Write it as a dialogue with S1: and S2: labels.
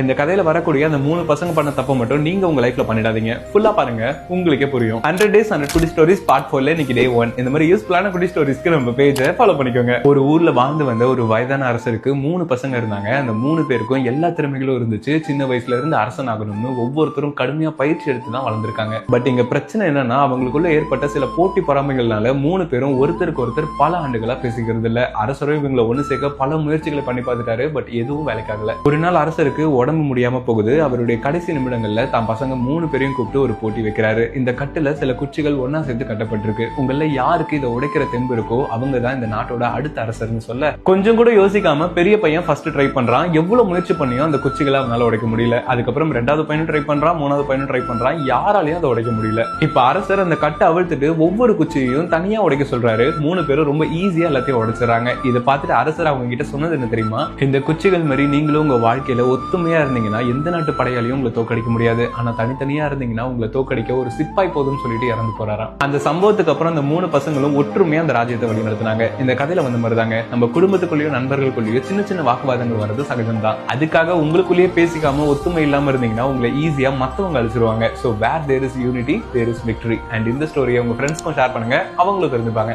S1: இந்த கதையில வரக்கூடிய அந்த 3 பசங்க பண்ண தப்ப மட்டும் நீங்க உங்க லைஃப்ல பண்ணிடாதீங்க. ஃபுல்லா பாருங்க, உங்களுக்கே புரியும். 100 days 100 குட்டி ஸ்டோரிஸ் பார்ட் 4ல இன்னைக்கு டே 1. இந்த மாதிரி யூஸ்ஃபுல்லான குட்டி ஸ்டோரிஸ்க்கு நம்ம பேஜை ஃபாலோ பண்ணிக்கோங்க. ஒரு ஊர்ல வாழ்ந்து வந்த ஒரு வயதான அரசருக்கு 3 பசங்க இருந்தாங்க. அந்த 3 பேருக்கும் எல்லா திறமைகளும் இருந்துச்சு. சின்ன வயசுல இருந்து அரசன் ஆகணும்னு ஒவ்வொருத்தரும் கடுமையா பயிற்சி எடுத்து தான் வளர்ந்துருக்காங்க. பட் இங்க பிரச்சனை என்னன்னா, அவங்களுக்குள்ள ஏற்பட்ட சில போட்டி பொறாமைகள்னால 3 பேரும் ஒருத்தருக்கு ஒருத்தர் பல ஆண்டுகளா பேசிக்கிறது இல்ல. அரசரும் இவங்களை ஒண்ணு சேர்க்க பல முயற்சிகளை பண்ணி பார்த்துட்டாரு. பட் எதுவும் வேலைக்காகல. ஒரு நாள் அரசருக்கு உடம்பு முடியாம போகுது. அவருடைய கடைசி நிமிடங்கள்ல தான் பசங்க 3 பேரையும் கூப்பிட்டு ஒரு போட்டி வைக்கிறாரு. இந்த கட்டுல சில குச்சிகள் ஒன்னா சேர்த்து கட்டப்பட்டிருக்கு. உங்கள யாருக்கு இதை உடைக்கிற தெம்பு இருக்கோ அவங்க தான் இந்த நாட்டோட அடுத்த அரசர்னு சொல்ல, கொஞ்சம் கூட யோசிக்காம பெரிய பையன் ஃபர்ஸ்ட் ட்ரை பண்றான். எவ்வளவு முயற்சி பண்ணியும் அந்த குச்சிகளை அவனால உடைக்க முடியல. அதுக்கப்புறம் 2வது பையனும் ட்ரை பண்றான், 3வது பையனும் ட்ரை பண்றான். யாராலையும் அதை உடைக்க முடியல. இப்ப அரசர் அந்த கட்டை அவிழ்த்துட்டு ஒவ்வொரு குச்சியையும் தனியா உடைக்க சொல்றாரு. 3 பேரும் ரொம்ப ஈஸியா எல்லாத்தையும் உடைச்சிடறாங்க. இதை பார்த்துட்டு அரசர் அவங்க கிட்ட சொன்னது என்ன தெரியுமா? இந்த குச்சிகள் மாதிரி நீங்களும் உங்க வாழ்க்கையில ஒத்துமையா இருந்தீங்கன்னா எந்த நாட்டு படையாலையும் உங்களை தோக்கடிக்க முடியாது. ஆனா தனித்தனியா இருந்தீங்கன்னா உங்களை தோக்கடிக்க ஒரு சிப்பாய் போதும்னு சொல்லிட்டு இறந்து போறாராம். அந்த சம்பவத்துக்கு அப்புறம் அந்த 3 பசங்களும் ஒற்றுமையா அந்த ராஜ்யத்தை வழி நடத்தினாங்க. இந்த கதையில வந்த மாதிரிதாங்க நம்ம குடும்பத்துக்குள்ளேயோ நண்பர்களுக்குள்ளேயோ சின்ன சின்ன வாக்குவாதங்கள் வர்றது சகஜம் தான். அதுக்காக உங்களுக்குள்ளேயே பேசிக்காம ஒத்துமை இல்லாம இருந்தீங்கன்னா உங்களை ஈஸியா மத்தவங்க அழிச்சிருவாங்க. So where there is unity, there is victory. And இந்த ஸ்டோரியை உங்க ஃப்ரெண்ட்ஸ்க்கும் ஷேர் பண்ணுங்க, அவங்களும் தெரிஞ்சுப்பாங்க.